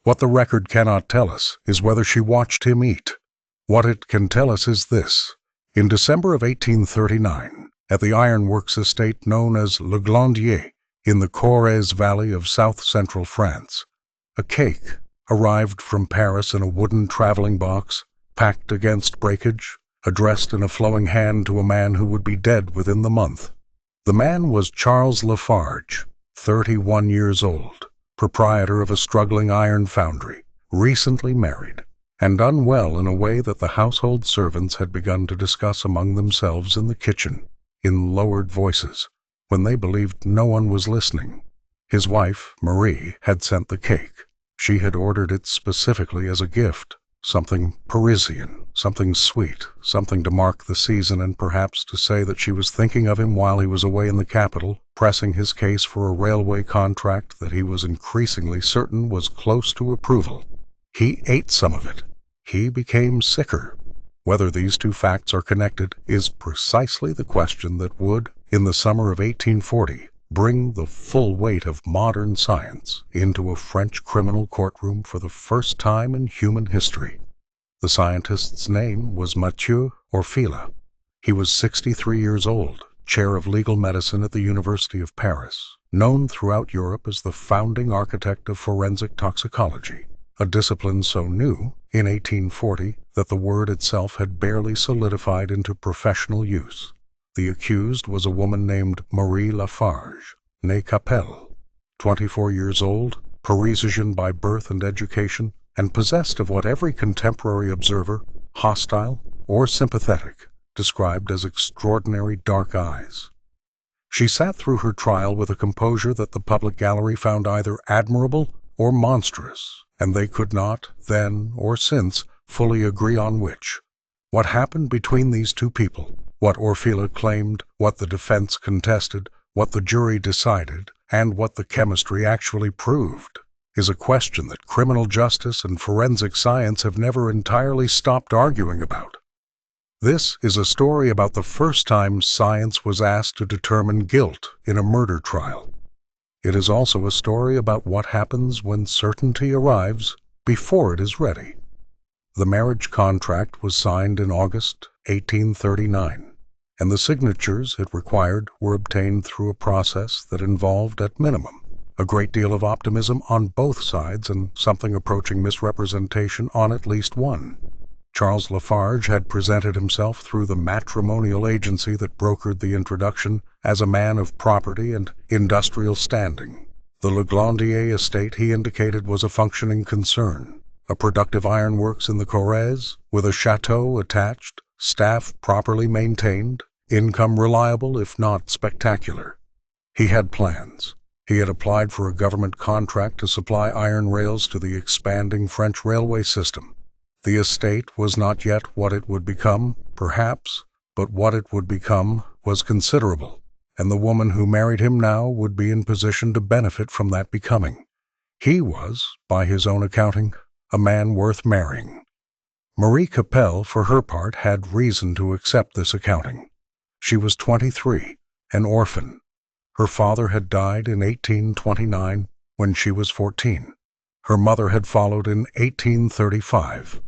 What the record cannot tell us is whether she watched him eat. What it can tell us is this. In December of 1839, at the ironworks estate known as Le Glandier in the Corrèze Valley of south-central France, a cake arrived from Paris in a wooden traveling box, packed against breakage, addressed in a flowing hand to a man who would be dead within the month. The man was Charles Lafarge, 31 years old, proprietor of a struggling iron foundry, recently married, and unwell in a way that the household servants had begun to discuss among themselves in the kitchen, in lowered voices, when they believed no one was listening. His wife, Marie, had sent the cake. She had ordered it specifically as a gift, something Parisian, something sweet, something to mark the season and perhaps to say that she was thinking of him while he was away in the capital, pressing his case for a railway contract that he was increasingly certain was close to approval. He ate some of it. He became sicker. Whether these two facts are connected is precisely the question that would, in the summer of 1840, bring the full weight of modern science into a French criminal courtroom for the first time in human history. The scientist's name was Mathieu Orfila. He was 63 years old, chair of legal medicine at the University of Paris, known throughout Europe as the founding architect of forensic toxicology, a discipline so new, in 1840, that the word itself had barely solidified into professional use. The accused was a woman named Marie Lafarge, née Capel, 24 years old, Parisian by birth and education, and possessed of what every contemporary observer, hostile or sympathetic, described as extraordinary dark eyes. She sat through her trial with a composure that the public gallery found either admirable or monstrous, and they could not, then or since, fully agree on which. What happened between these two people, what Orfila claimed, what the defense contested, what the jury decided, and what the chemistry actually proved, is a question that criminal justice and forensic science have never entirely stopped arguing about. This is a story about the first time science was asked to determine guilt in a murder trial. It is also a story about what happens when certainty arrives before it is ready. The marriage contract was signed in August 1839, and the signatures it required were obtained through a process that involved, at minimum, a great deal of optimism on both sides and something approaching misrepresentation on at least one. Charles Lafarge had presented himself through the matrimonial agency that brokered the introduction as a man of property and industrial standing. The Le Glandier estate, he indicated, was a functioning concern, a productive ironworks in the Corrèze, with a chateau attached, staff properly maintained, income reliable if not spectacular. He had plans. He had applied for a government contract to supply iron rails to the expanding French railway system. The estate was not yet what it would become, perhaps, but what it would become was considerable, and the woman who married him now would be in position to benefit from that becoming. He was, by his own accounting, a man worth marrying. Marie Capel, for her part, had reason to accept this accounting. She was 23, an orphan. Her father had died in 1829 when she was 14. Her mother had followed in 1835.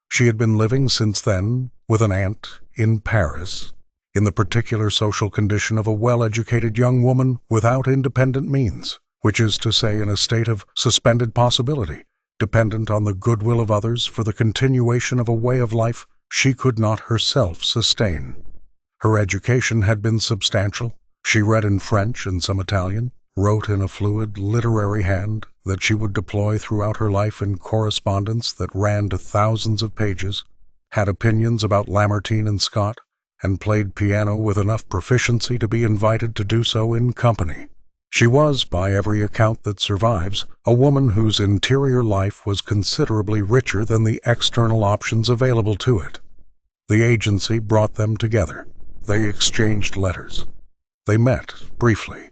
She had been living since then with an aunt in Paris, in the particular social condition of a well-educated young woman without independent means, which is to say in a state of suspended possibility, dependent on the goodwill of others for the continuation of a way of life she could not herself sustain. Her education had been substantial. She read in French and some Italian, wrote in a fluid literary hand that she would deploy throughout her life in correspondence that ran to thousands of pages, had opinions about Lamartine and Scott, and played piano with enough proficiency to be invited to do so in company. She was, by every account that survives, a woman whose interior life was considerably richer than the external options available to it. The agency brought them together. They exchanged letters. They met, briefly,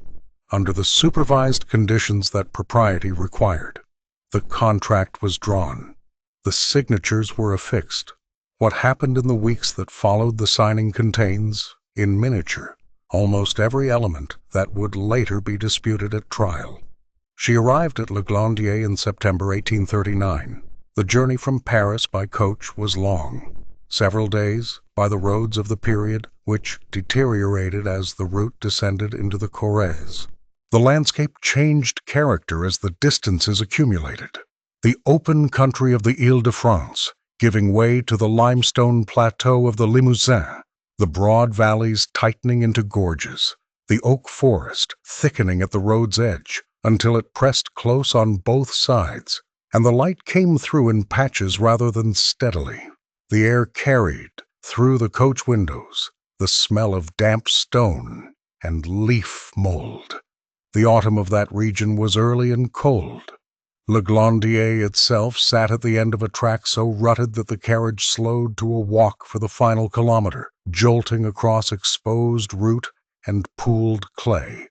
under the supervised conditions that propriety required. The contract was drawn. The signatures were affixed. What happened in the weeks that followed the signing contains, in miniature, almost every element that would later be disputed at trial. She arrived at Le Glandier in September 1839. The journey from Paris by coach was long. Several days, by the roads of the period, which deteriorated as the route descended into the Corrèze. The landscape changed character as the distances accumulated. The open country of the Île-de-France, giving way to the limestone plateau of the Limousin, the broad valleys tightening into gorges, the oak forest thickening at the road's edge until it pressed close on both sides, and the light came through in patches rather than steadily. The air carried, through the coach windows, the smell of damp stone and leaf mold. The autumn of that region was early and cold. Le Glandier itself sat at the end of a track so rutted that the carriage slowed to a walk for the final kilometer, jolting across exposed root and pooled clay.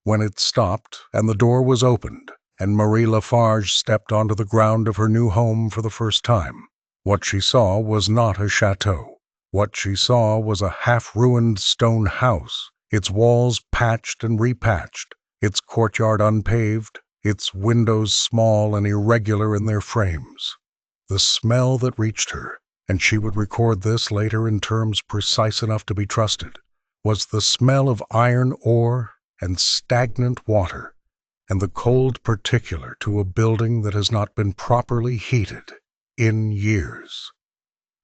When it stopped and the door was opened, and Marie Lafarge stepped onto the ground of her new home for the first time, what she saw was not a chateau. What she saw was a half-ruined stone house, its walls patched and repatched, its courtyard unpaved, its windows small and irregular in their frames. The smell that reached her, and she would record this later in terms precise enough to be trusted, was the smell of iron ore and stagnant water, and the cold particular to a building that has not been properly heated in years.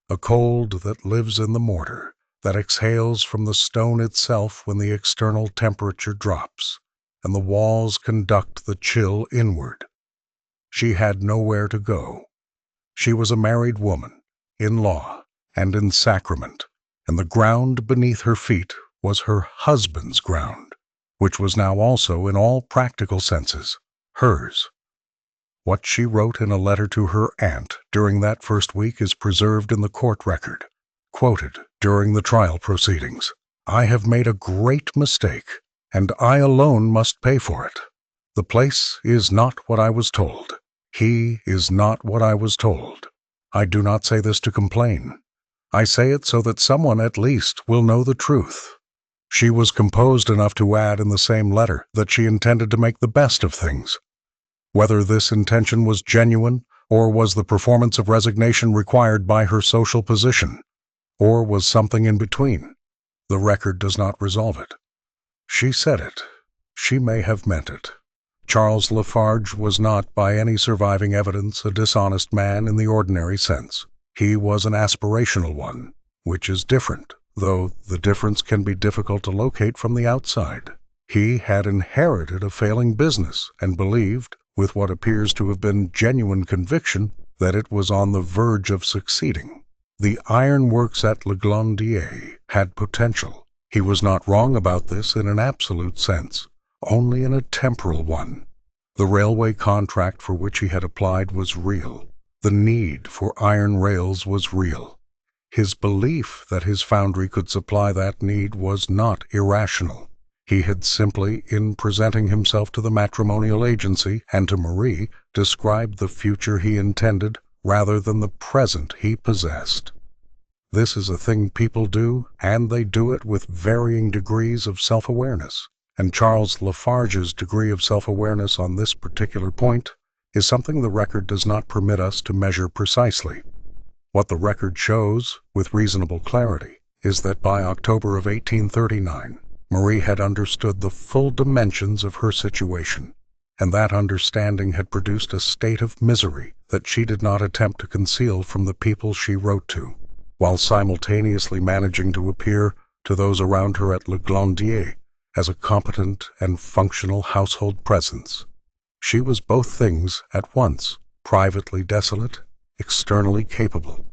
A cold that lives in the mortar, that exhales from the stone itself when the external temperature drops, and the walls conduct the chill inward. She had nowhere to go. She was a married woman, in law and in sacrament, and the ground beneath her feet was her husband's ground, which was now also, in all practical senses, hers. What she wrote in a letter to her aunt during that first week is preserved in the court record, quoted during the trial proceedings. "I have made a great mistake, and I alone must pay for it. The place is not what I was told. He is not what I was told. I do not say this to complain. I say it so that someone at least will know the truth." She was composed enough to add in the same letter that she intended to make the best of things. Whether this intention was genuine, or was the performance of resignation required by her social position, or was something in between, the record does not resolve it. She said it. She may have meant it. Charles Lafarge was not, by any surviving evidence, a dishonest man in the ordinary sense. He was an aspirational one, which is different, though the difference can be difficult to locate from the outside. He had inherited a failing business and believed, with what appears to have been genuine conviction, that it was on the verge of succeeding. The ironworks at Le Glandier had potential. He was not wrong about this in an absolute sense, only in a temporal one. The railway contract for which he had applied was real. The need for iron rails was real. His belief that his foundry could supply that need was not irrational. He had simply, in presenting himself to the matrimonial agency and to Marie, described the future he intended rather than the present he possessed. This is a thing people do, and they do it with varying degrees of self-awareness. And Charles Lafarge's degree of self-awareness on this particular point is something the record does not permit us to measure precisely. What the record shows, with reasonable clarity, is that by October of 1839, Marie had understood the full dimensions of her situation, and that understanding had produced a state of misery that she did not attempt to conceal from the people she wrote to, while simultaneously managing to appear to those around her at Le Glandier as a competent and functional household presence. She was both things at once, privately desolate, externally capable.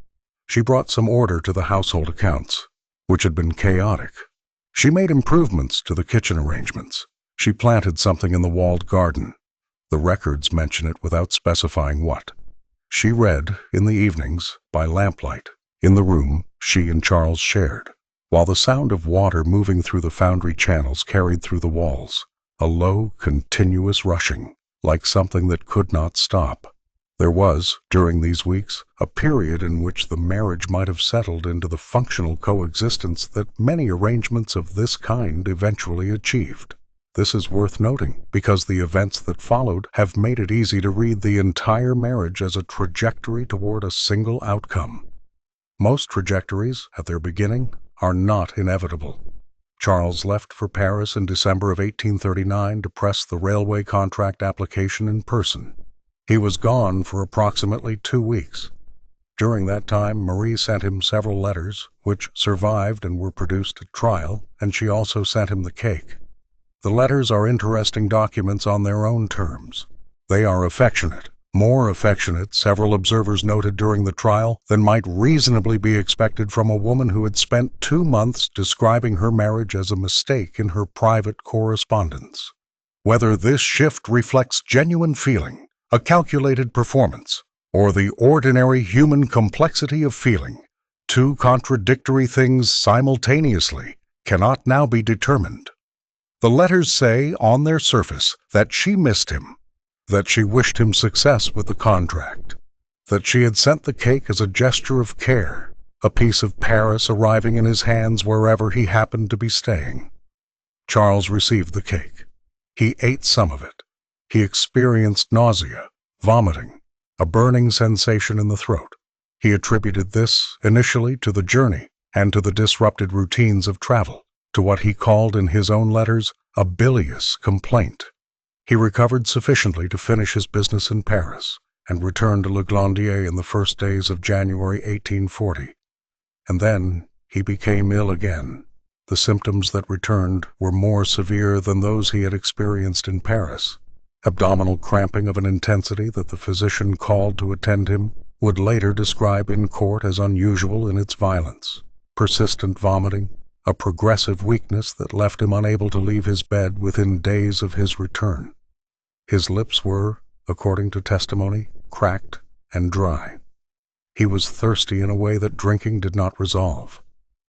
She brought some order to the household accounts, which had been chaotic. She made improvements to the kitchen arrangements. She planted something in the walled garden. The records mention it without specifying what. She read, in the evenings, by lamplight, in the room she and Charles shared, while the sound of water moving through the foundry channels carried through the walls, a low, continuous rushing, like something that could not stop. There was, during these weeks, a period in which the marriage might have settled into the functional coexistence that many arrangements of this kind eventually achieved. This is worth noting because the events that followed have made it easy to read the entire marriage as a trajectory toward a single outcome. Most trajectories, at their beginning, are not inevitable. Charles left for Paris in December of 1839 to press the railway contract application in person. He was gone for approximately 2 weeks. During that time, Marie sent him several letters, which survived and were produced at trial, and she also sent him the cake. The letters are interesting documents on their own terms. They are affectionate, more affectionate, several observers noted during the trial, than might reasonably be expected from a woman who had spent 2 months describing her marriage as a mistake in her private correspondence. Whether this shift reflects genuine feeling, a calculated performance, or the ordinary human complexity of feeling, two contradictory things simultaneously, cannot now be determined. The letters say, on their surface, that she missed him, that she wished him success with the contract, that she had sent the cake as a gesture of care, a piece of Paris arriving in his hands wherever he happened to be staying. Charles received the cake. He ate some of it. He experienced nausea, vomiting, a burning sensation in the throat. He attributed this, initially, to the journey and to the disrupted routines of travel, to what he called in his own letters a bilious complaint. He recovered sufficiently to finish his business in Paris and returned to Le Glandier in the first days of January 1840. And then he became ill again. The symptoms that returned were more severe than those he had experienced in Paris. Abdominal cramping of an intensity that the physician called to attend him would later describe in court as unusual in its violence. Persistent vomiting, a progressive weakness that left him unable to leave his bed within days of his return. His lips were, according to testimony, cracked and dry. He was thirsty in a way that drinking did not resolve.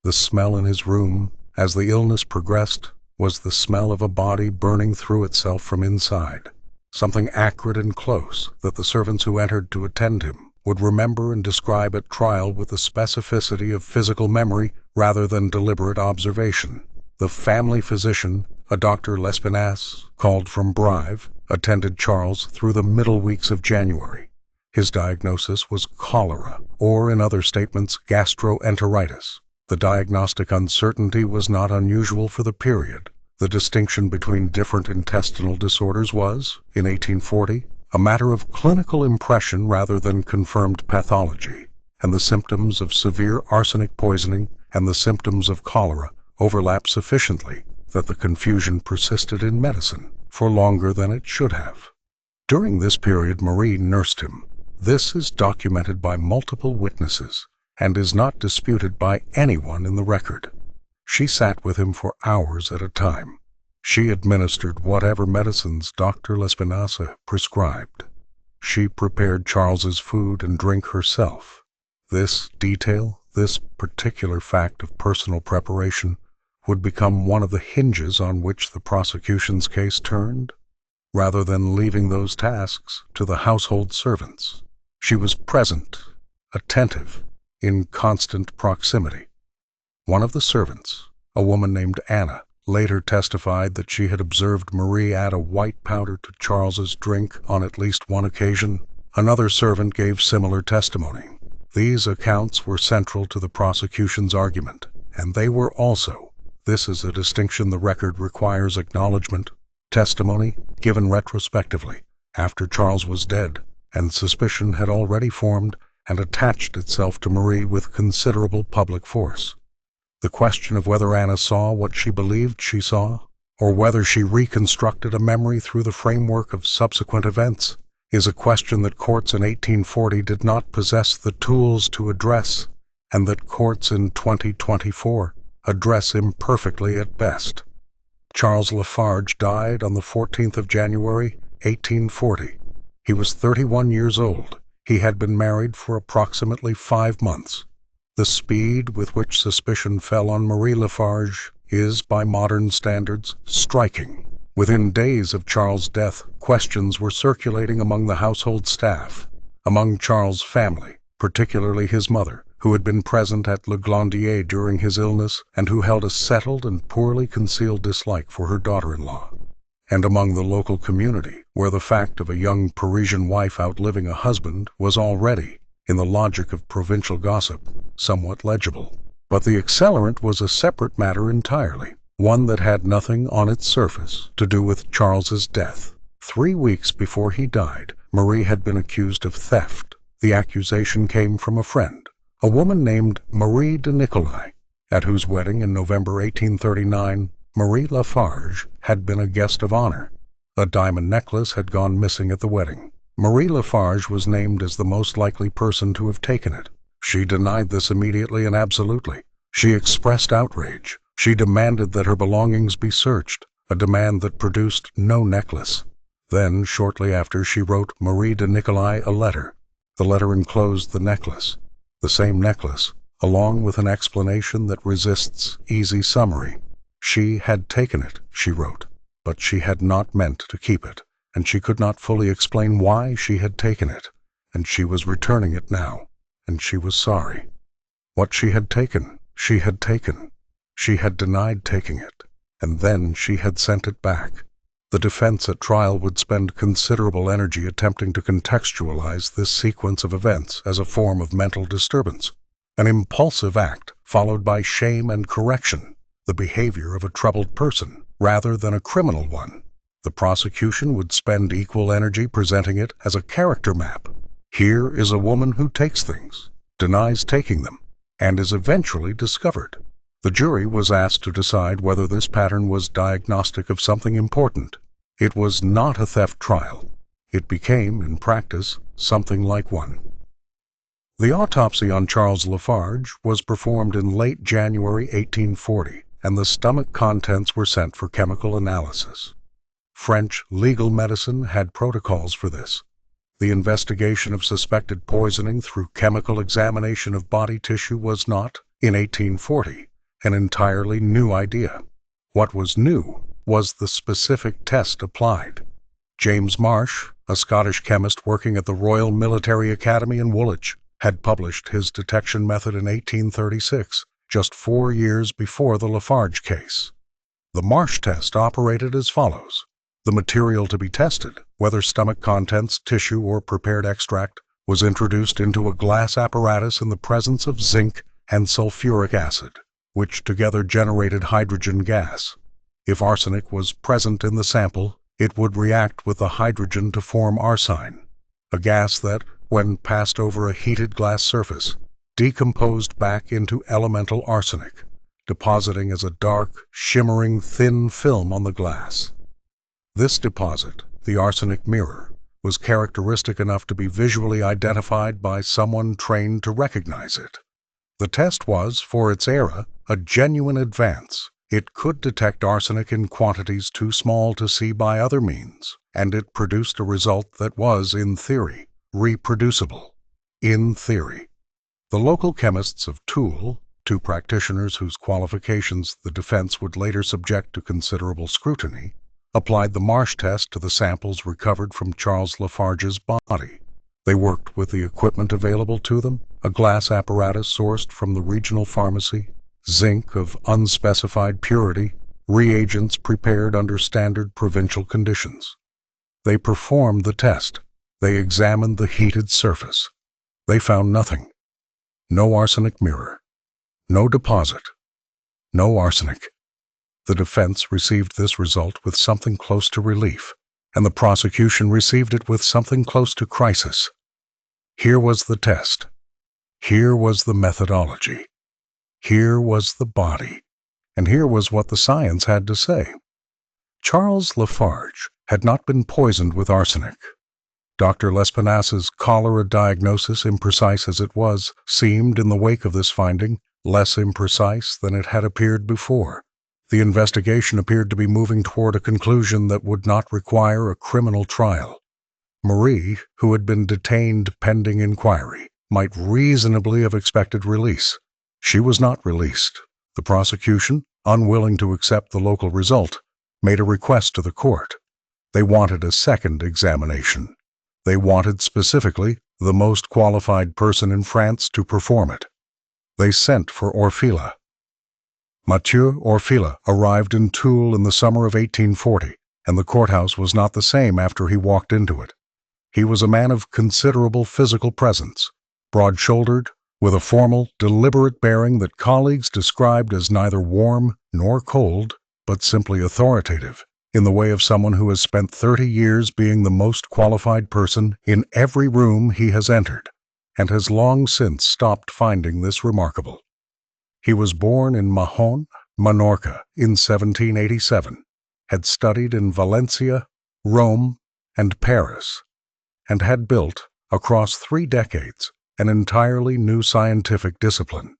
The smell in his room, as the illness progressed, was the smell of a body burning through itself from inside, something acrid and close that the servants who entered to attend him would remember and describe at trial with the specificity of physical memory rather than deliberate observation. The family physician, a Dr. Lespinasse, called from Brive, attended Charles through the middle weeks of January. His diagnosis was cholera, or in other statements, gastroenteritis. The diagnostic uncertainty was not unusual for the period. The distinction between different intestinal disorders was, in 1840, a matter of clinical impression rather than confirmed pathology, and the symptoms of severe arsenic poisoning and the symptoms of cholera overlap sufficiently that the confusion persisted in medicine for longer than it should have. During this period, Marie nursed him. This is documented by multiple witnesses and is not disputed by anyone in the record. She sat with him for hours at a time. She administered whatever medicines Dr. Lespinasse prescribed. She prepared Charles's food and drink herself. This detail, this particular fact of personal preparation, would become one of the hinges on which the prosecution's case turned, rather than leaving those tasks to the household servants. She was present, attentive, in constant proximity. One of the servants, a woman named Anna, later testified that she had observed Marie add a white powder to Charles's drink on at least one occasion. Another servant gave similar testimony. These accounts were central to the prosecution's argument, and they were also, this is a distinction the record requires acknowledgement, testimony given retrospectively, after Charles was dead, and suspicion had already formed and attached itself to Marie with considerable public force. The question of whether Anna saw what she believed she saw, or whether she reconstructed a memory through the framework of subsequent events, is a question that courts in 1840 did not possess the tools to address, and that courts in 2024 address imperfectly at best. Charles Lafarge died on the 14th of January, 1840. He was 31 years old. He had been married for approximately 5 months. The speed with which suspicion fell on Marie Lafarge is, by modern standards, striking. Within days of Charles' death, questions were circulating among the household staff, among Charles' family, particularly his mother, who had been present at Le Glandier during his illness and who held a settled and poorly concealed dislike for her daughter-in-law. and among the local community, where the fact of a young Parisian wife outliving a husband was already, in the logic of provincial gossip, somewhat legible. But the accelerant was a separate matter entirely, one that had nothing on its surface to do with Charles's death. 3 weeks before he died, Marie had been accused of theft. The accusation came from a friend, a woman named Marie de Nicolai, at whose wedding in November 1839, Marie Lafarge had been a guest of honor. A diamond necklace had gone missing at the wedding. Marie Lafarge was named as the most likely person to have taken it. She denied this immediately and absolutely. She expressed outrage. She demanded that her belongings be searched, a demand that produced no necklace. Then, shortly after, she wrote Marie de Nicolai a letter. The letter enclosed the necklace, the same necklace, along with an explanation that resists easy summary. She had taken it, she wrote, but she had not meant to keep it, and she could not fully explain why she had taken it, and she was returning it now, and she was sorry. What she had taken, she had taken. She had denied taking it, and then she had sent it back. The defense at trial would spend considerable energy attempting to contextualize this sequence of events as a form of mental disturbance, an impulsive act followed by shame and correction, the behavior of a troubled person rather than a criminal one. The prosecution would spend equal energy presenting it as a character map. Here is a woman who takes things, denies taking them, and is eventually discovered. The jury was asked to decide whether this pattern was diagnostic of something important. It was not a theft trial. It became, in practice, something like one. The autopsy on Charles Lafarge was performed in late January 1840, and the stomach contents were sent for chemical analysis. French legal medicine had protocols for this. The investigation of suspected poisoning through chemical examination of body tissue was not, in 1840, an entirely new idea. What was new was the specific test applied. James Marsh, a Scottish chemist working at the Royal Military Academy in Woolwich, had published his detection method in 1836, just 4 years before the Lafarge case. The Marsh test operated as follows. The material to be tested, whether stomach contents, tissue, or prepared extract, was introduced into a glass apparatus in the presence of zinc and sulfuric acid, which together generated hydrogen gas. If arsenic was present in the sample, it would react with the hydrogen to form arsine, a gas that, when passed over a heated glass surface, decomposed back into elemental arsenic, depositing as a dark, shimmering, thin film on the glass. This deposit, the arsenic mirror, was characteristic enough to be visually identified by someone trained to recognize it. The test was, for its era, a genuine advance. It could detect arsenic in quantities too small to see by other means, and it produced a result that was, in theory, reproducible. In theory. The local chemists of Toul, 2 practitioners whose qualifications the defense would later subject to considerable scrutiny, applied the Marsh test to the samples recovered from Charles Lafarge's body. They worked with the equipment available to them, a glass apparatus sourced from the regional pharmacy, zinc of unspecified purity, reagents prepared under standard provincial conditions. They performed the test. They examined the heated surface. They found nothing. No arsenic mirror. No deposit. No arsenic. The defense received this result with something close to relief, and the prosecution received it with something close to crisis. Here was the test. Here was the methodology. Here was the body. And here was what the science had to say. Charles Lafarge had not been poisoned with arsenic. Dr. Lespinass's cholera diagnosis, imprecise as it was, seemed, in the wake of this finding, less imprecise than it had appeared before. The investigation appeared to be moving toward a conclusion that would not require a criminal trial. Marie, who had been detained pending inquiry, might reasonably have expected release. She was not released. The prosecution, unwilling to accept the local result, made a request to the court. They wanted a second examination. They wanted specifically the most qualified person in France to perform it. They sent for Orfila. Mathieu Orfila arrived in Toul in the summer of 1840. and the courthouse was not the same after he walked into it. He was a man of considerable physical presence, broad-shouldered, with a formal, deliberate bearing that colleagues described as neither warm nor cold, but simply authoritative, in the way of someone who has spent 30 years being the most qualified person in every room he has entered, and has long since stopped finding this remarkable. He was born in Mahon, Minorca, in 1787, had studied in Valencia, Rome, and Paris, and had built, across 3 decades, an entirely new scientific discipline.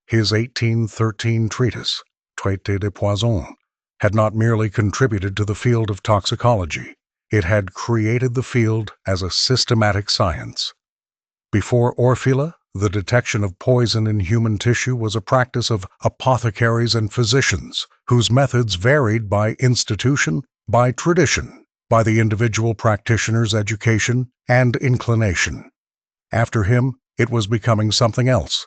His 1813 treatise, Traité de Poison, had not merely contributed to the field of toxicology, it had created the field as a systematic science. Before Orfila, the detection of poison in human tissue was a practice of apothecaries and physicians, whose methods varied by institution, by tradition, by the individual practitioner's education and inclination. After him, it was becoming something else,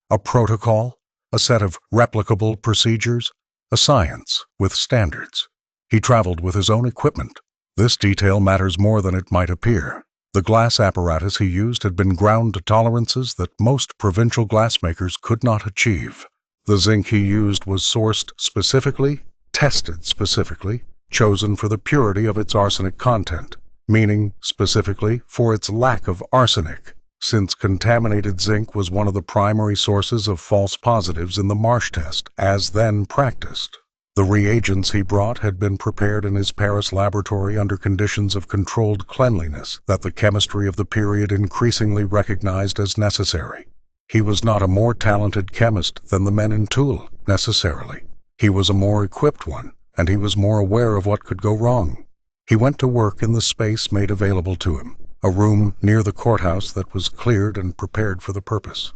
a protocol, a set of replicable procedures, a science with standards. He traveled with his own equipment. This detail matters more than it might appear. The glass apparatus he used had been ground to tolerances that most provincial glassmakers could not achieve. The zinc he used was sourced specifically, tested specifically, chosen for the purity of its arsenic content, meaning specifically for its lack of arsenic, since contaminated zinc was one of the primary sources of false positives in the Marsh test, as then practiced. The reagents he brought had been prepared in his Paris laboratory under conditions of controlled cleanliness that the chemistry of the period increasingly recognized as necessary. He was not a more talented chemist than the men in Toul, necessarily. He was a more equipped one, and he was more aware of what could go wrong. He went to work in the space made available to him, a room near the courthouse that was cleared and prepared for the purpose.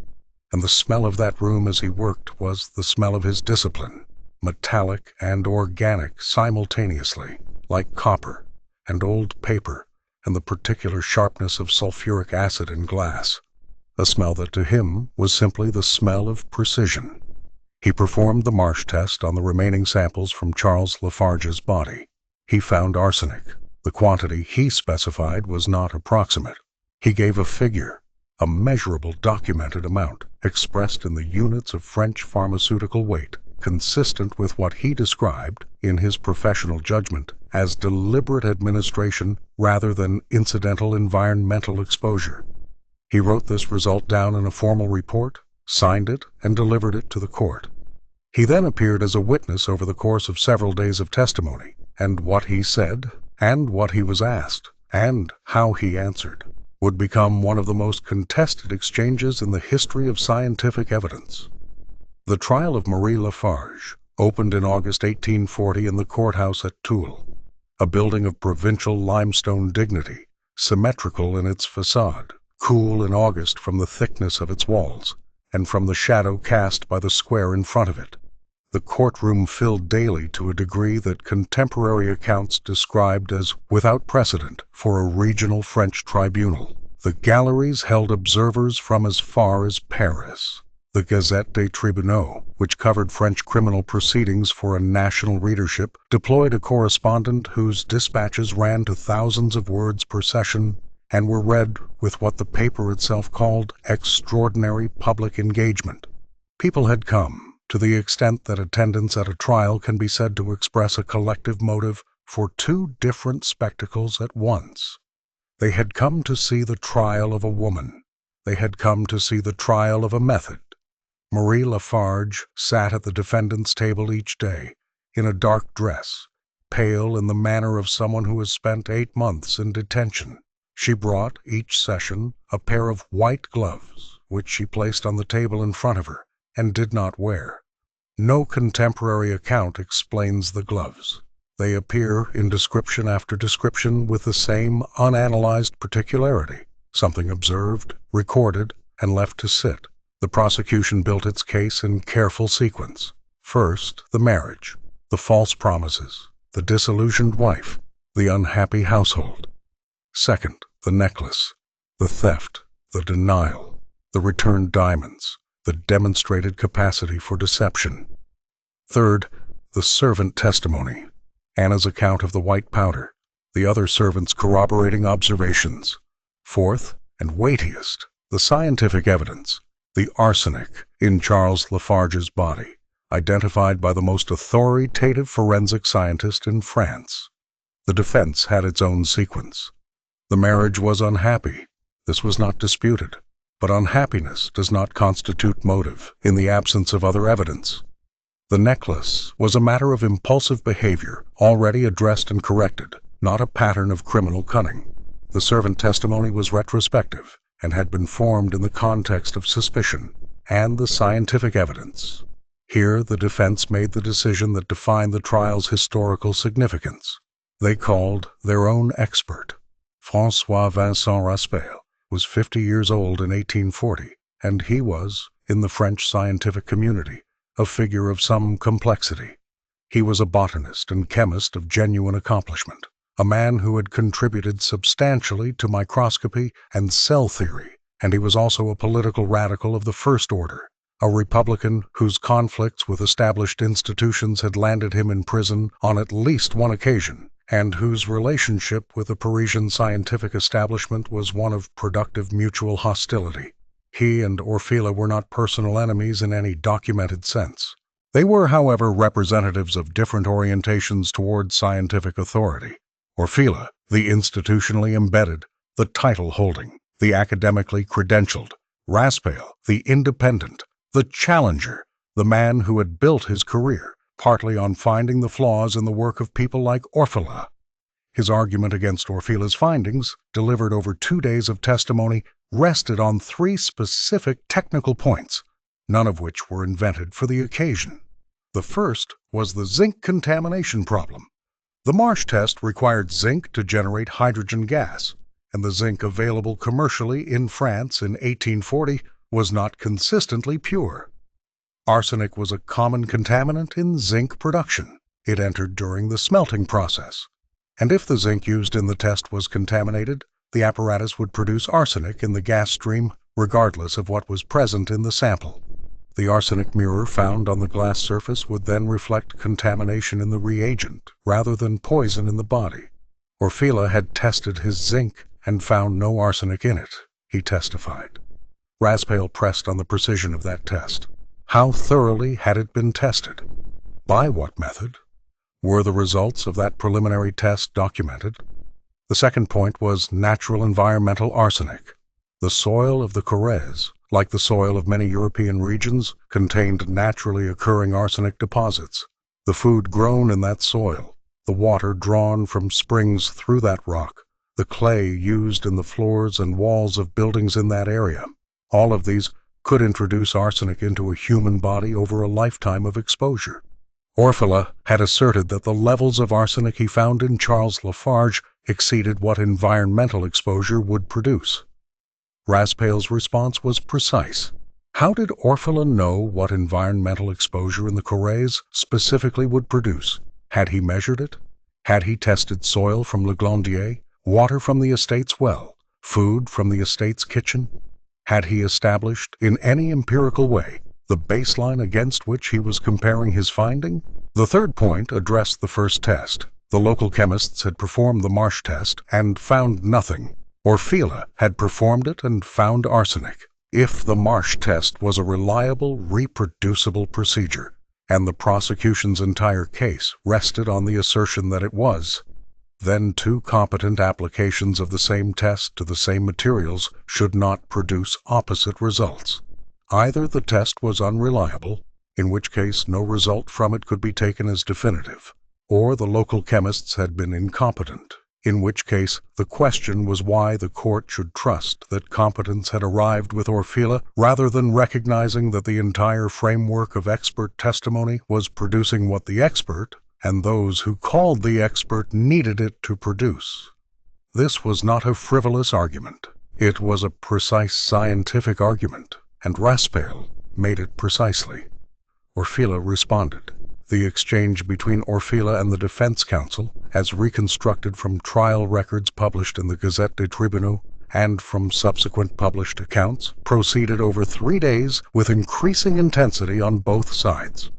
And the smell of that room as he worked was the smell of his discipline, metallic and organic simultaneously, like copper and old paper and the particular sharpness of sulfuric acid in glass, a smell that to him was simply the smell of precision. He performed the Marsh test on the remaining samples from Charles Lafarge's body. He found arsenic. The quantity he specified was not approximate. He gave a figure, a measurable documented amount, expressed in the units of French pharmaceutical weight, consistent with what he described, in his professional judgment, as deliberate administration rather than incidental environmental exposure. He wrote this result down in a formal report, signed it, and delivered it to the court. He then appeared as a witness over the course of several days of testimony, and what he said, and what he was asked, and how he answered, would become one of the most contested exchanges in the history of scientific evidence. The trial of Marie Lafarge opened in August 1840 in the courthouse at Toul, a building of provincial limestone dignity, symmetrical in its facade, cool in August from the thickness of its walls, and from the shadow cast by the square in front of it. The courtroom filled daily to a degree that contemporary accounts described as without precedent for a regional French tribunal. The galleries held observers from as far as Paris. The Gazette des Tribunaux, which covered French criminal proceedings for a national readership, deployed a correspondent whose dispatches ran to thousands of words per session and were read with what the paper itself called extraordinary public engagement. People had come, to the extent that attendance at a trial can be said to express a collective motive, for 2 different spectacles at once. They had come to see the trial of a woman. They had come to see the trial of a method. Marie Lafarge sat at the defendant's table each day, in a dark dress, pale in the manner of someone who has spent 8 months in detention. She brought, each session, a pair of white gloves, which she placed on the table in front of her, and did not wear. No contemporary account explains the gloves. They appear in description after description with the same unanalyzed particularity, something observed, recorded, and left to sit. The prosecution built its case in careful sequence. First, the marriage, the false promises, the disillusioned wife, the unhappy household. Second, the necklace, the theft, the denial, the returned diamonds, the demonstrated capacity for deception. Third, the servant testimony. Anna's account of the white powder, the other servants' corroborating observations. Fourth, and weightiest, the scientific evidence, the arsenic in Charles Lafarge's body, identified by the most authoritative forensic scientist in France. The defense had its own sequence. The marriage was unhappy. This was not disputed. But unhappiness does not constitute motive in the absence of other evidence. The necklace was a matter of impulsive behavior, already addressed and corrected, not a pattern of criminal cunning. The servant testimony was retrospective and had been formed in the context of suspicion and the scientific evidence. Here the defense made the decision that defined the trial's historical significance. They called their own expert. François Vincent Raspail was 50 years old in 1840, and he was, in the French scientific community, a figure of some complexity. He was a botanist and chemist of genuine accomplishment, a man who had contributed substantially to microscopy and cell theory, and he was also a political radical of the first order, a Republican whose conflicts with established institutions had landed him in prison on at least one occasion, and whose relationship with the Parisian scientific establishment was one of productive mutual hostility. He and Orfila were not personal enemies in any documented sense. They were, however, representatives of different orientations toward scientific authority. Orfila, the institutionally embedded, the title-holding, the academically credentialed; Raspail, the independent, the challenger, the man who had built his career partly on finding the flaws in the work of people like Orfila. His argument against Orfila's findings, delivered over 2 days of testimony, rested on 3 specific technical points, none of which were invented for the occasion. The first was the zinc contamination problem. The Marsh test required zinc to generate hydrogen gas, and the zinc available commercially in France in 1840 was not consistently pure. Arsenic was a common contaminant in zinc production. It entered during the smelting process, and if the zinc used in the test was contaminated, the apparatus would produce arsenic in the gas stream regardless of what was present in the sample. The arsenic mirror found on the glass surface would then reflect contamination in the reagent rather than poison in the body. Orfila had tested his zinc and found no arsenic in it, he testified. Raspail pressed on the precision of that test. How thoroughly had it been tested? By what method? Were the results of that preliminary test documented? The second point was natural environmental arsenic. The soil of the Corrèze, like the soil of many European regions, contained naturally occurring arsenic deposits. The food grown in that soil, the water drawn from springs through that rock, the clay used in the floors and walls of buildings in that area, all of these could introduce arsenic into a human body over a lifetime of exposure. Orfila had asserted that the levels of arsenic he found in Charles Lafarge exceeded what environmental exposure would produce. Raspail's response was precise. How did Orfila know what environmental exposure in the Corrèze specifically would produce? Had he measured it? Had he tested soil from Le Glandier, water from the estate's well, food from the estate's kitchen? Had he established, in any empirical way, the baseline against which he was comparing his finding? The third point addressed the first test. The local chemists had performed the Marsh test and found nothing. Orfila had performed it and found arsenic. If the Marsh test was a reliable, reproducible procedure, and the prosecution's entire case rested on the assertion that it was, then 2 competent applications of the same test to the same materials should not produce opposite results. Either the test was unreliable, in which case no result from it could be taken as definitive, or the local chemists had been incompetent, in which case the question was why the court should trust that competence had arrived with Orfila rather than recognizing that the entire framework of expert testimony was producing what the expert and those who called the expert needed it to produce. This was not a frivolous argument. It was a precise scientific argument, and Raspail made it precisely. Orfila responded. The exchange between Orfila and the defense counsel, as reconstructed from trial records published in the Gazette des Tribunaux and from subsequent published accounts, proceeded over 3 days with increasing intensity on both sides.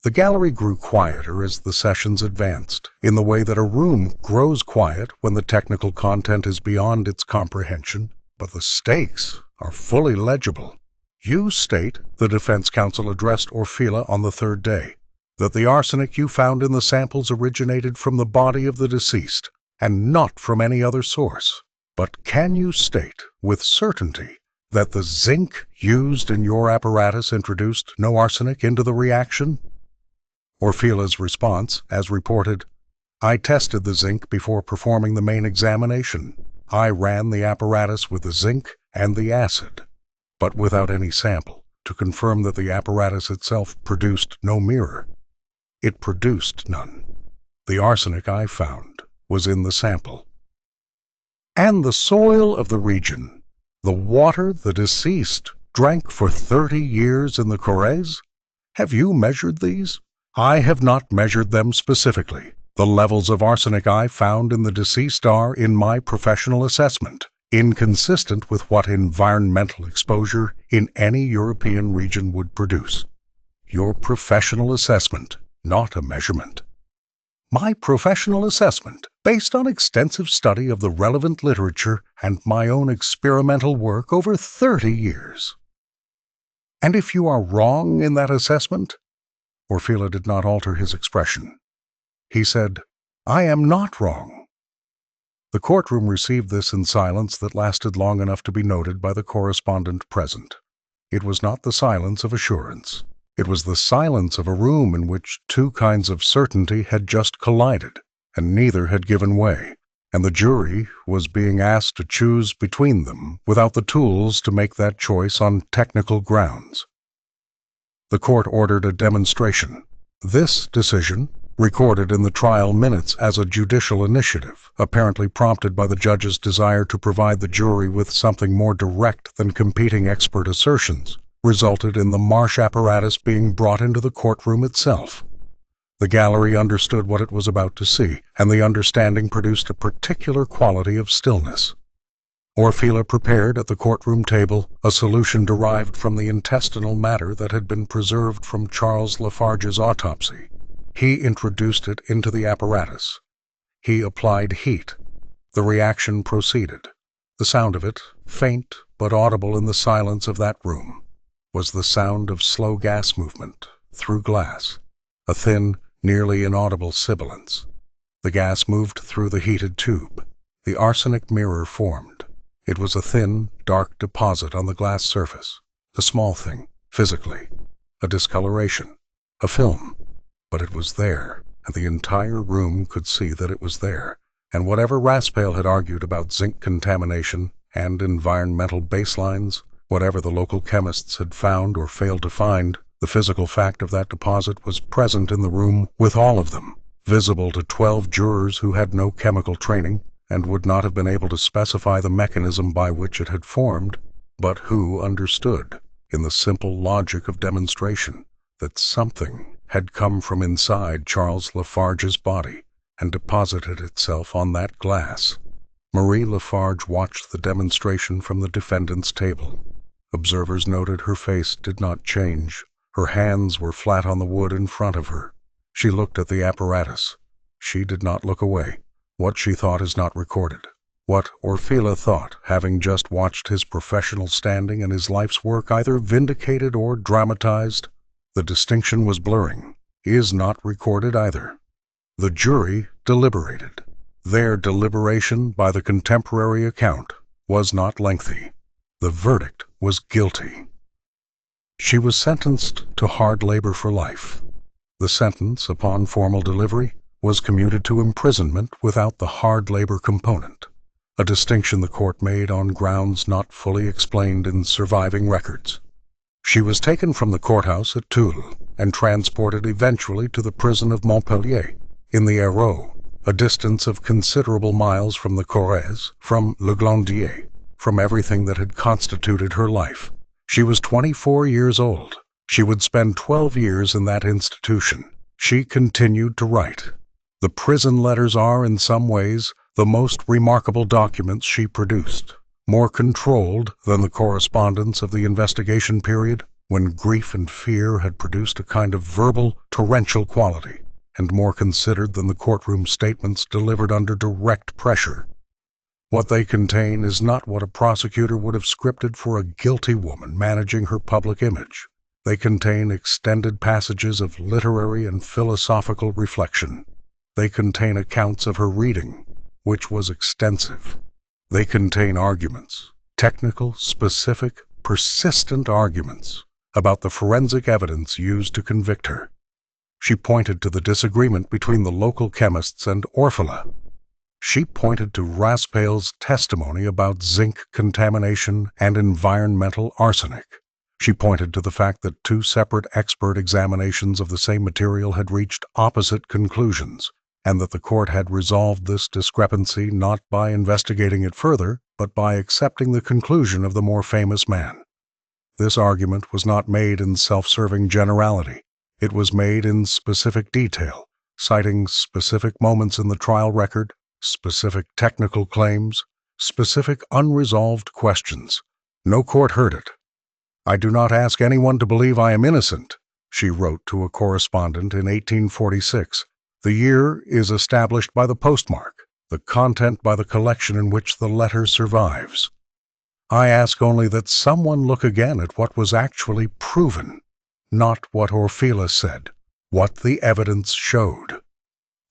The gallery grew quieter as the sessions advanced, in the way that a room grows quiet when the technical content is beyond its comprehension, but the stakes are fully legible. You state, the defense counsel addressed Orfila on the third day, that the arsenic you found in the samples originated from the body of the deceased, and not from any other source. But can you state, with certainty, that the zinc used in your apparatus introduced no arsenic into the reaction? Orfila's response, as reported, I tested the zinc before performing the main examination. I ran the apparatus with the zinc and the acid, but without any sample, to confirm that the apparatus itself produced no mirror. It produced none. The arsenic I found was in the sample. And the soil of the region, the water the deceased drank for 30 years in the Corrèze? Have you measured these? I have not measured them specifically. The levels of arsenic I found in the deceased are, in my professional assessment, inconsistent with what environmental exposure in any European region would produce. Your professional assessment, not a measurement. My professional assessment, based on extensive study of the relevant literature and my own experimental work over 30 years. And if you are wrong in that assessment? Orfila did not alter his expression. He said, I am not wrong. The courtroom received this in silence that lasted long enough to be noted by the correspondent present. It was not the silence of assurance. It was the silence of a room in which two kinds of certainty had just collided, and neither had given way, and the jury was being asked to choose between them without the tools to make that choice on technical grounds. The court ordered a demonstration. This decision, recorded in the trial minutes as a judicial initiative, apparently prompted by the judge's desire to provide the jury with something more direct than competing expert assertions, resulted in the Marsh apparatus being brought into the courtroom itself. The gallery understood what it was about to see, and the understanding produced a particular quality of stillness. Orfila prepared at the courtroom table a solution derived from the intestinal matter that had been preserved from Charles Lafarge's autopsy. He introduced it into the apparatus. He applied heat. The reaction proceeded. The sound of it, faint but audible in the silence of that room, was the sound of slow gas movement through glass, a thin, nearly inaudible sibilance. The gas moved through the heated tube. The arsenic mirror formed. It was a thin, dark deposit on the glass surface, a small thing, physically, a discoloration, a film. But it was there, and the entire room could see that it was there, and whatever Raspail had argued about zinc contamination and environmental baselines, whatever the local chemists had found or failed to find, the physical fact of that deposit was present in the room with all of them, visible to 12 jurors who had no chemical training and would not have been able to specify the mechanism by which it had formed, but who understood, in the simple logic of demonstration, that something had come from inside Charles Lafarge's body and deposited itself on that glass. Marie Lafarge watched the demonstration from the defendant's table. Observers noted her face did not change. Her hands were flat on the wood in front of her. She looked at the apparatus. She did not look away. What she thought is not recorded. What Orfila thought, having just watched his professional standing and his life's work either vindicated or dramatized, the distinction was blurring, is not recorded either. The jury deliberated. Their deliberation, by the contemporary account, was not lengthy. The verdict was guilty. She was sentenced to hard labor for life. The sentence, upon formal delivery, was commuted to imprisonment without the hard labor component, a distinction the court made on grounds not fully explained in surviving records. She was taken from the courthouse at Toul and transported eventually to the prison of Montpellier, in the Hérault, a distance of considerable miles from the Corrèze, from Le Glandier, from everything that had constituted her life. She was 24 years old. She would spend 12 years in that institution. She continued to write. The prison letters are, in some ways, the most remarkable documents she produced, more controlled than the correspondence of the investigation period, when grief and fear had produced a kind of verbal, torrential quality, and more considered than the courtroom statements delivered under direct pressure. What they contain is not what a prosecutor would have scripted for a guilty woman managing her public image. They contain extended passages of literary and philosophical reflection. They contain accounts of her reading, which was extensive. They contain arguments, technical, specific, persistent arguments about the forensic evidence used to convict her. She pointed to the disagreement between the local chemists and Orfila. She pointed to Raspale's testimony about zinc contamination and environmental arsenic. She pointed to the fact that two separate expert examinations of the same material had reached opposite conclusions, and that the court had resolved this discrepancy not by investigating it further, but by accepting the conclusion of the more famous man. This argument was not made in self-serving generality. It was made in specific detail, citing specific moments in the trial record, specific technical claims, specific unresolved questions. No court heard it. "I do not ask anyone to believe I am innocent," she wrote to a correspondent in 1846. "The year is established by the postmark, the content by the collection in which the letter survives. I ask only that someone look again at what was actually proven, not what Orfila said, what the evidence showed."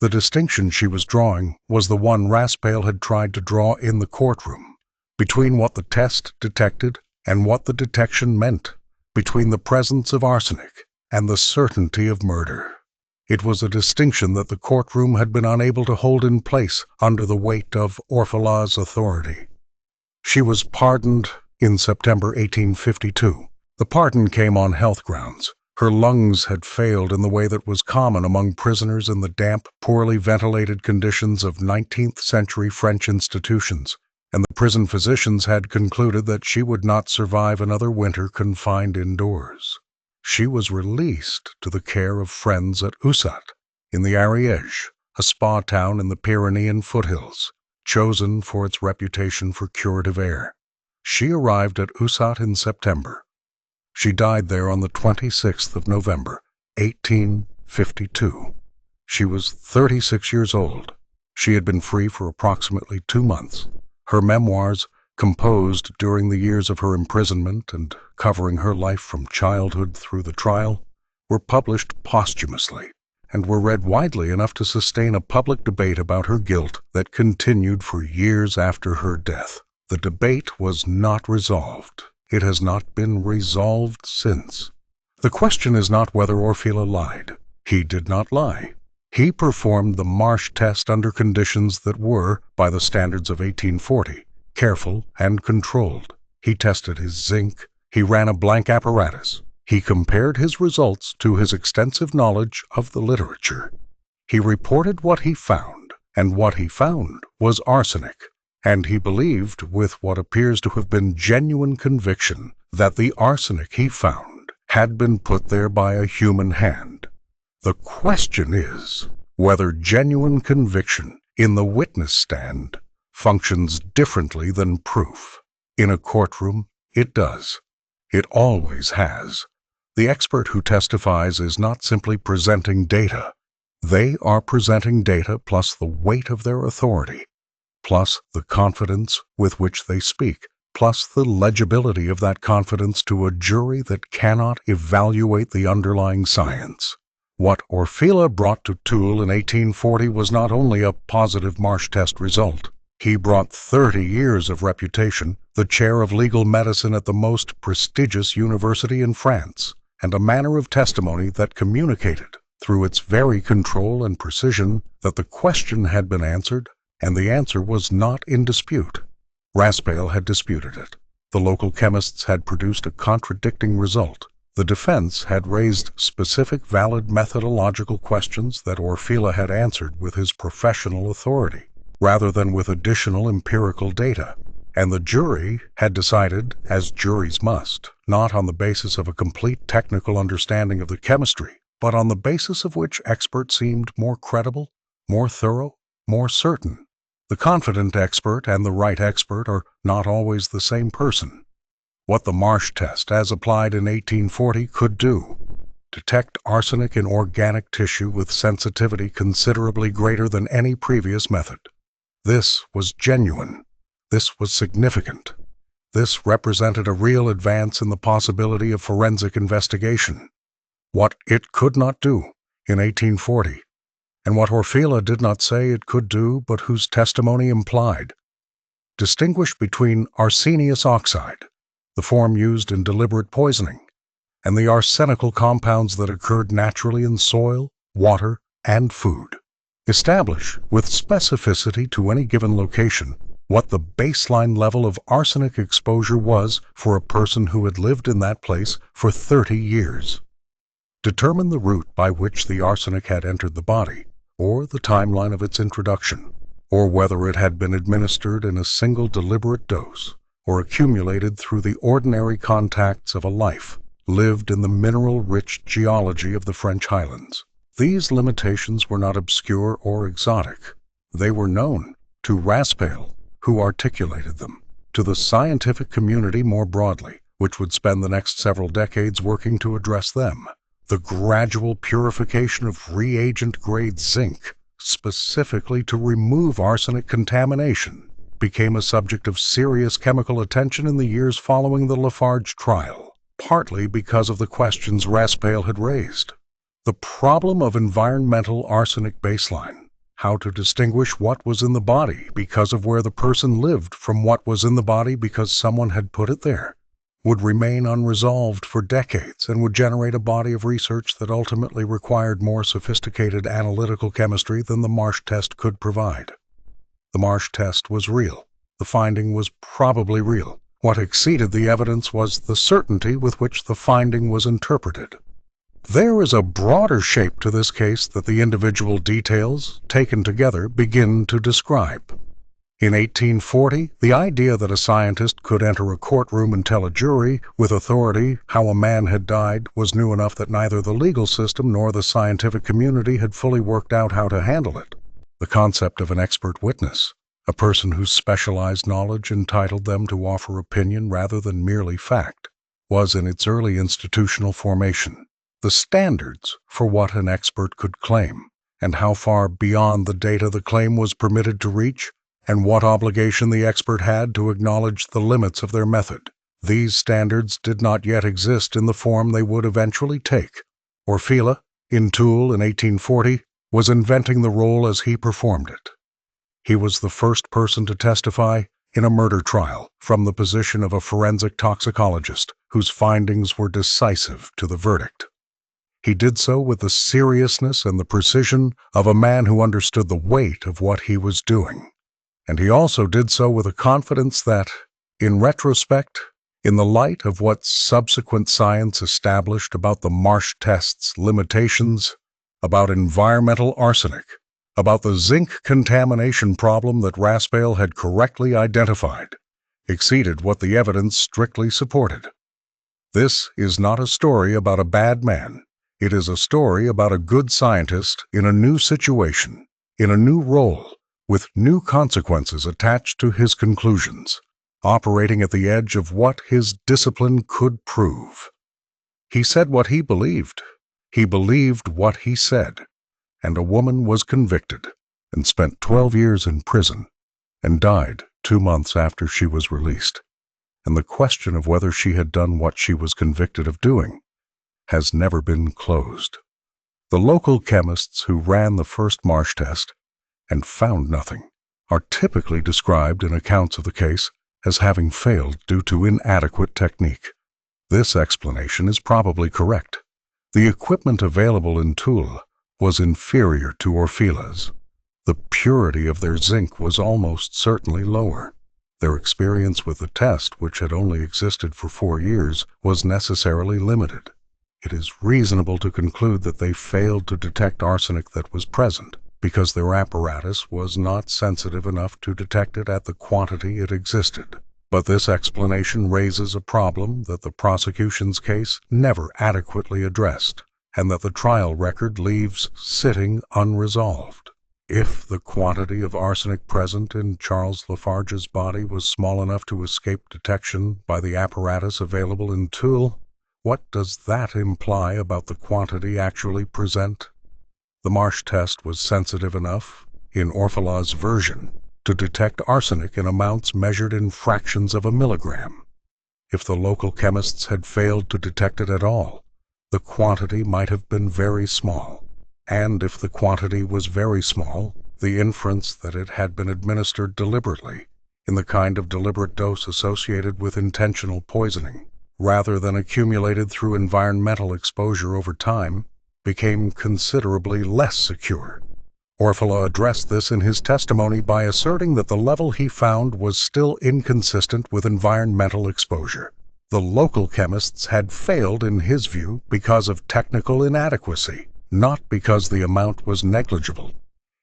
The distinction she was drawing was the one Raspale had tried to draw in the courtroom, between what the test detected and what the detection meant, between the presence of arsenic and the certainty of murder. It was a distinction that the courtroom had been unable to hold in place under the weight of Orfila's authority. She was pardoned in September 1852. The pardon came on health grounds. Her lungs had failed in the way that was common among prisoners in the damp, poorly ventilated conditions of 19th-century French institutions, and the prison physicians had concluded that she would not survive another winter confined indoors. She was released to the care of friends at Ussat, in the Ariège, a spa town in the Pyrenean foothills, chosen for its reputation for curative air. She arrived at Ussat in September. She died there on the 26th of November, 1852. She was 36 years old. She had been free for approximately 2 months. Her memoirs, composed during the years of her imprisonment and covering her life from childhood through the trial, were published posthumously and were read widely enough to sustain a public debate about her guilt that continued for years after her death. The debate was not resolved. It has not been resolved since. The question is not whether Orfila lied. He did not lie. He performed the Marsh test under conditions that were, by the standards of 1840, careful and controlled. He tested his zinc. He ran a blank apparatus. He compared his results to his extensive knowledge of the literature. He reported what he found, and what he found was arsenic. And he believed, with what appears to have been genuine conviction, that the arsenic he found had been put there by a human hand. The question is whether genuine conviction in the witness stand functions differently than proof. In a courtroom, it does. It always has. The expert who testifies is not simply presenting data. They are presenting data plus the weight of their authority, plus the confidence with which they speak, plus the legibility of that confidence to a jury that cannot evaluate the underlying science. What Orfila brought to Toul in 1840 was not only a positive Marsh test result. He brought 30 years of reputation, the chair of legal medicine at the most prestigious university in France, and a manner of testimony that communicated, through its very control and precision, that the question had been answered, and the answer was not in dispute. Raspale had disputed it. The local chemists had produced a contradicting result. The defense had raised specific, valid methodological questions that Orfila had answered with his professional authority, rather than with additional empirical data. And the jury had decided, as juries must, not on the basis of a complete technical understanding of the chemistry, but on the basis of which expert seemed more credible, more thorough, more certain. The confident expert and the right expert are not always the same person. what the Marsh test, as applied in 1840, could do: detect arsenic in organic tissue with sensitivity considerably greater than any previous method. This was genuine. This was significant. This represented a real advance in the possibility of forensic investigation. What it could not do in 1840, and what Orfila did not say it could do but whose testimony implied. Distinguish between arsenious oxide, the form used in deliberate poisoning, and the arsenical compounds that occurred naturally in soil, water, and food. Establish, with specificity to any given location, what the baseline level of arsenic exposure was for a person who had lived in that place for 30 years. Determine the route by which the arsenic had entered the body, or the timeline of its introduction, or whether it had been administered in a single deliberate dose, or accumulated through the ordinary contacts of a life lived in the mineral-rich geology of the French Highlands. These limitations were not obscure or exotic. They were known to Raspail, who articulated them, to the scientific community more broadly, which would spend the next several decades working to address them. The gradual purification of reagent-grade zinc, specifically to remove arsenic contamination, became a subject of serious chemical attention in the years following the Lafarge trial, partly because of the questions Raspail had raised. The problem of environmental arsenic baseline, how to distinguish what was in the body because of where the person lived from what was in the body because someone had put it there, would remain unresolved for decades and would generate a body of research that ultimately required more sophisticated analytical chemistry than the Marsh test could provide. The Marsh test was real. The finding was probably real. What exceeded the evidence was the certainty with which the finding was interpreted. There is a broader shape to this case that the individual details, taken together, begin to describe. In 1840, the idea that a scientist could enter a courtroom and tell a jury with authority how a man had died was new enough that neither the legal system nor the scientific community had fully worked out how to handle it. The concept of an expert witness, a person whose specialized knowledge entitled them to offer opinion rather than merely fact, was in its early institutional formation. The standards for what an expert could claim, and how far beyond the data the claim was permitted to reach, and what obligation the expert had to acknowledge the limits of their method. These standards did not yet exist in the form they would eventually take. Orfila, in Toul in 1840, was inventing the role as he performed it. He was the first person to testify in a murder trial from the position of a forensic toxicologist whose findings were decisive to the verdict. He did so with the seriousness and the precision of a man who understood the weight of what he was doing. And he also did so with a confidence that, in retrospect, in the light of what subsequent science established about the Marsh test's limitations, about environmental arsenic, about the zinc contamination problem that Raspail had correctly identified, exceeded what the evidence strictly supported. This is not a story about a bad man. It is a story about a good scientist in a new situation, in a new role, with new consequences attached to his conclusions, operating at the edge of what his discipline could prove. He said what he believed. He believed what he said. And a woman was convicted and spent 12 years in prison and died 2 months after she was released. And the question of whether she had done what she was convicted of doing has never been closed. The local chemists who ran the first Marsh test and found nothing are typically described in accounts of the case as having failed due to inadequate technique. This explanation is probably correct. The equipment available in Toul was inferior to Orfila's. The purity of their zinc was almost certainly lower. Their experience with the test, which had only existed for 4 years, was necessarily limited. It is reasonable to conclude that they failed to detect arsenic that was present, because their apparatus was not sensitive enough to detect it at the quantity it existed. But this explanation raises a problem that the prosecution's case never adequately addressed, and that the trial record leaves sitting unresolved. If the quantity of arsenic present in Charles Lafarge's body was small enough to escape detection by the apparatus available in Toul, what does that imply about the quantity actually present? The Marsh test was sensitive enough, in Orfila's version, to detect arsenic in amounts measured in fractions of a milligram. If the local chemists had failed to detect it at all, the quantity might have been very small. And if the quantity was very small, the inference that it had been administered deliberately, in the kind of deliberate dose associated with intentional poisoning, rather than accumulated through environmental exposure over time, became considerably less secure. Orfila addressed this in his testimony by asserting that the level he found was still inconsistent with environmental exposure. The local chemists had failed, in his view, because of technical inadequacy, not because the amount was negligible.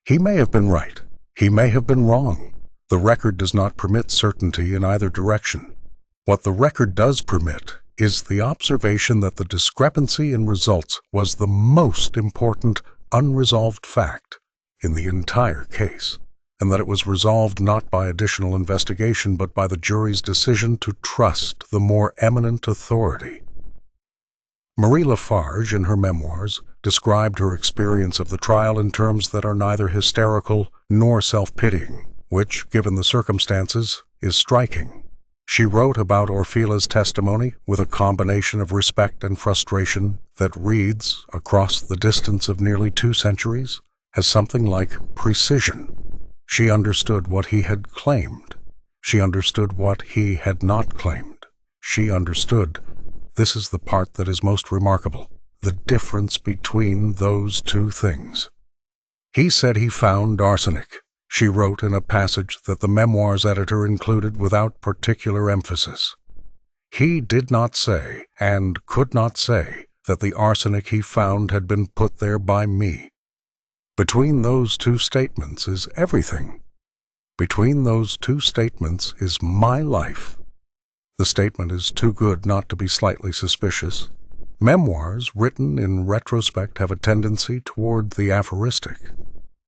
He may have been right. He may have been wrong. The record does not permit certainty in either direction. What the record does permit is the observation that the discrepancy in results was the most important unresolved fact in the entire case, and that it was resolved not by additional investigation but by the jury's decision to trust the more eminent authority. Marie Lafarge, in her memoirs, described her experience of the trial in terms that are neither hysterical nor self-pitying, which, given the circumstances, is striking. She wrote about Orfila's testimony with a combination of respect and frustration that reads, across the distance of nearly 2 centuries, as something like precision. She understood what he had claimed. She understood what he had not claimed. She understood, this is the part that is most remarkable, the difference between those two things. He said he found arsenic. She wrote in a passage that the memoir's editor included without particular emphasis. He did not say, and could not say, that the arsenic he found had been put there by me. Between those two statements is everything. Between those two statements is my life. The statement is too good not to be slightly suspicious. Memoirs written in retrospect have a tendency toward the aphoristic,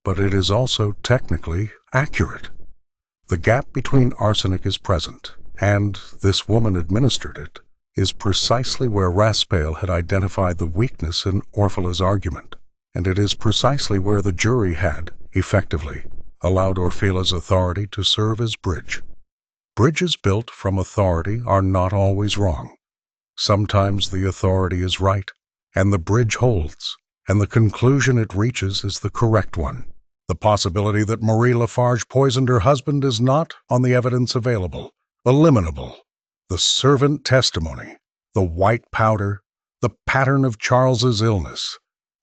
but it is also technically accurate. The gap between arsenic is present, and this woman administered it, is precisely where Raspail had identified the weakness in Orfila's argument, and it is precisely where the jury had, effectively, allowed Orfila's authority to serve as bridge. Bridges built from authority are not always wrong. Sometimes the authority is right, and the bridge holds, and the conclusion it reaches is the correct one. The possibility that Marie Lafarge poisoned her husband is not, on the evidence available, eliminable. The servant testimony, the white powder, the pattern of Charles's illness,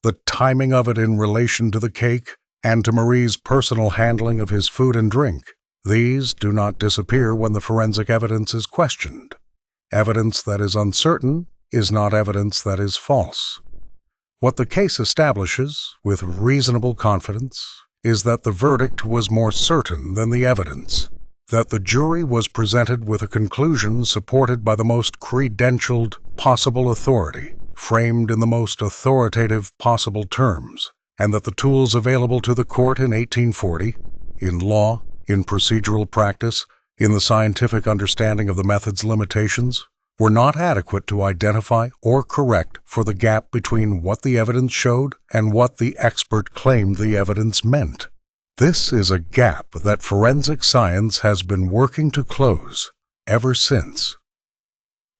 the timing of it in relation to the cake and to Marie's personal handling of his food and drink, these do not disappear when the forensic evidence is questioned. Evidence that is uncertain is not evidence that is false. What the case establishes, with reasonable confidence, is that the verdict was more certain than the evidence, that the jury was presented with a conclusion supported by the most credentialed possible authority, framed in the most authoritative possible terms, and that the tools available to the court in 1840, in law, in procedural practice, in the scientific understanding of the method's limitations, were not adequate to identify or correct for the gap between what the evidence showed and what the expert claimed the evidence meant. This is a gap that forensic science has been working to close ever since.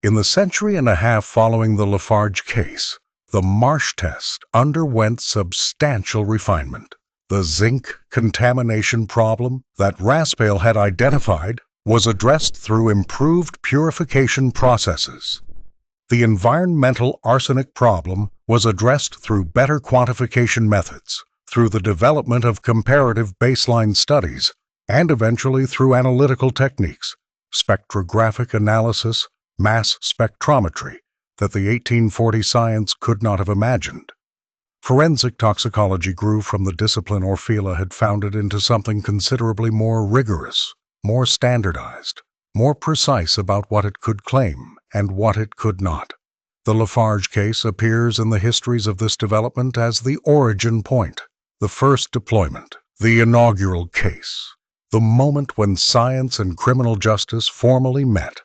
In the century and a half following the Lafarge case, the Marsh test underwent substantial refinement. The zinc contamination problem that Raspail had identified was addressed through improved purification processes. The environmental arsenic problem was addressed through better quantification methods, through the development of comparative baseline studies, and eventually through analytical techniques, spectrographic analysis, mass spectrometry, that the 1840 science could not have imagined. Forensic toxicology grew from the discipline Orfila had founded into something considerably more rigorous, more standardized, more precise about what it could claim and what it could not. The Lafarge case appears in the histories of this development as the origin point, the first deployment, The inaugural case, the moment when science and criminal justice formally met.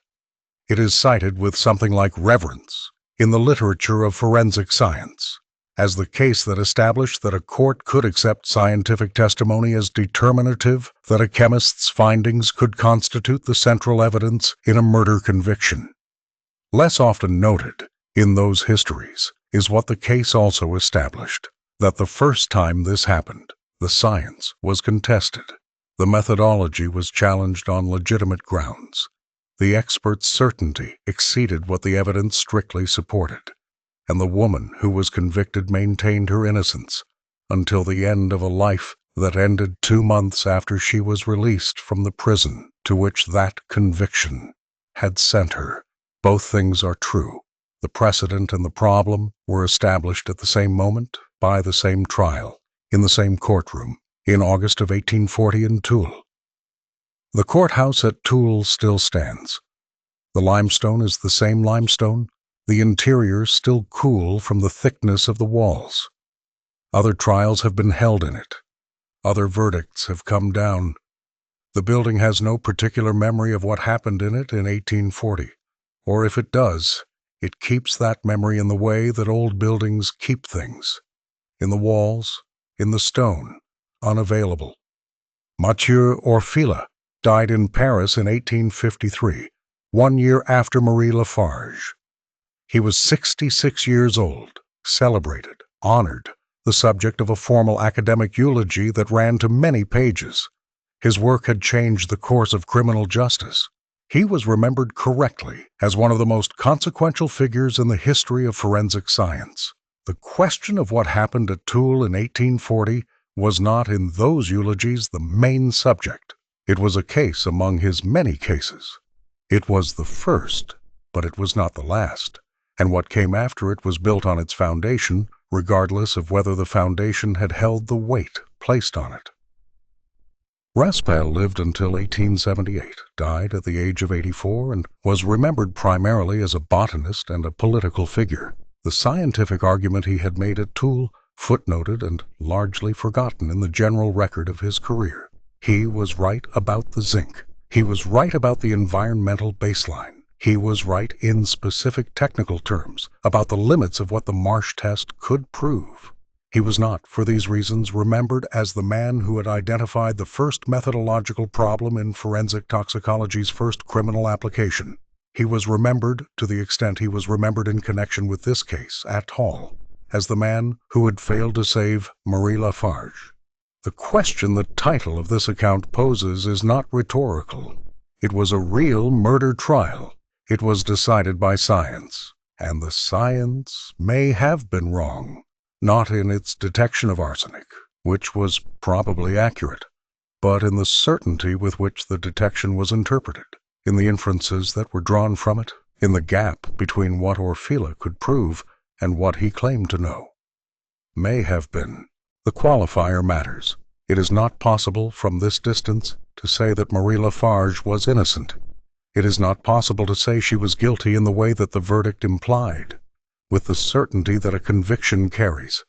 It is cited with something like reverence in the literature of forensic science as the case that established that a court could accept scientific testimony as determinative, that a chemist's findings could constitute the central evidence in a murder conviction. Less often noted in those histories is what the case also established, that the first time this happened, the science was contested. The methodology was challenged on legitimate grounds. The expert's certainty exceeded what the evidence strictly supported, and the woman who was convicted maintained her innocence until the end of a life that ended 2 months after she was released from the prison to which that conviction had sent her. Both things are true. The precedent and the problem were established at the same moment by the same trial, in the same courtroom, in August of 1840 in Toul. The courthouse at Toul still stands. The limestone is the same limestone, the interior still cool from the thickness of the walls. Other trials have been held in it. Other verdicts have come down. The building has no particular memory of what happened in it in 1840, or if it does, it keeps that memory in the way that old buildings keep things, in the walls, in the stone, unavailable. Mathieu Orfila died in Paris in 1853, 1 year after Marie Lafarge. He was 66 years old, celebrated, honored, the subject of a formal academic eulogy that ran to many pages. His work had changed the course of criminal justice. He was remembered correctly as one of the most consequential figures in the history of forensic science. The question of what happened at Toul in 1840 was not in those eulogies the main subject. It was a case among his many cases. It was the first, but it was not the last, and what came after it was built on its foundation, regardless of whether the foundation had held the weight placed on it. Raspail lived until 1878, died at the age of 84, and was remembered primarily as a botanist and a political figure. The scientific argument he had made at Toul, footnoted and largely forgotten in the general record of his career. He was right about the zinc. He was right about the environmental baseline. He was right in specific technical terms about the limits of what the Marsh test could prove. He was not, for these reasons, remembered as the man who had identified the first methodological problem in forensic toxicology's first criminal application. He was remembered, to the extent he was remembered in connection with this case at all, as the man who had failed to save Marie Lafarge. The question the title of this account poses is not rhetorical. It was a real murder trial. It was decided by science, and the science may have been wrong, not in its detection of arsenic, which was probably accurate, but in the certainty with which the detection was interpreted, in the inferences that were drawn from it, in the gap between what Orfila could prove and what he claimed to know. May have been. The qualifier matters. It is not possible from this distance to say that Marie Lafarge was innocent. It is not possible to say she was guilty in the way that the verdict implied, with the certainty that a conviction carries,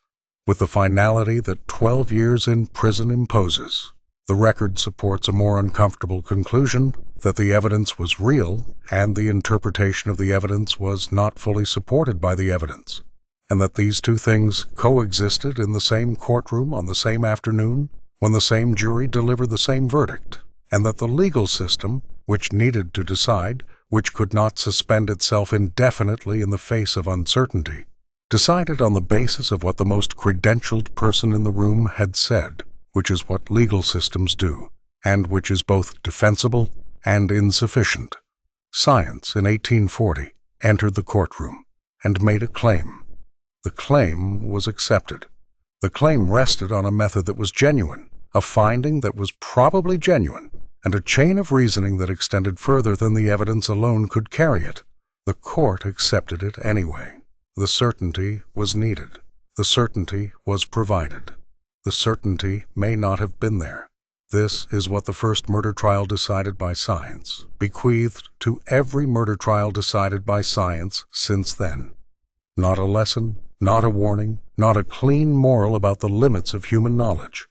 with the finality that 12 years in prison imposes. The record supports a more uncomfortable conclusion that the evidence was real and the interpretation of the evidence was not fully supported by the evidence, and that these two things coexisted in the same courtroom on the same afternoon when the same jury delivered the same verdict, and that the legal system, which needed to decide, which could not suspend itself indefinitely in the face of uncertainty, decided on the basis of what the most credentialed person in the room had said, which is what legal systems do, and which is both defensible and insufficient. Science, in 1840, entered the courtroom and made a claim. The claim was accepted. The claim rested on a method that was genuine, a finding that was probably genuine, and a chain of reasoning that extended further than the evidence alone could carry it. The court accepted it anyway. The certainty was needed. The certainty was provided. The certainty may not have been there. This is what the first murder trial decided by science bequeathed to every murder trial decided by science since then. Not a lesson, not a warning, not a clean moral about the limits of human knowledge.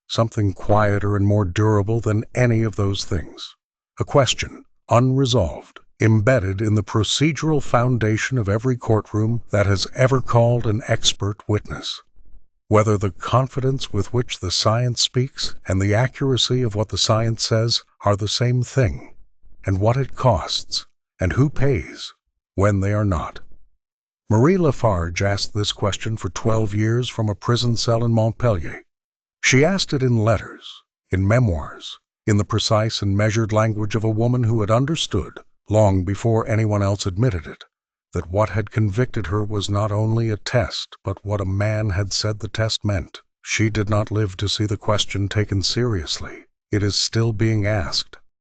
something quieter and more durable than any of those things. A question, unresolved, embedded in the procedural foundation of every courtroom that has ever called an expert witness. Whether the confidence with which the science speaks and the accuracy of what the science says are the same thing, and what it costs, and who pays when they are not. Marie Lafarge asked this question for 12 years from a prison cell in Montpellier. She asked it in letters, in memoirs, in the precise and measured language of a woman who had understood, long before anyone else admitted it, that what had convicted her was not only a test, but what a man had said the test meant. She did not live to see the question taken seriously. It is still being asked.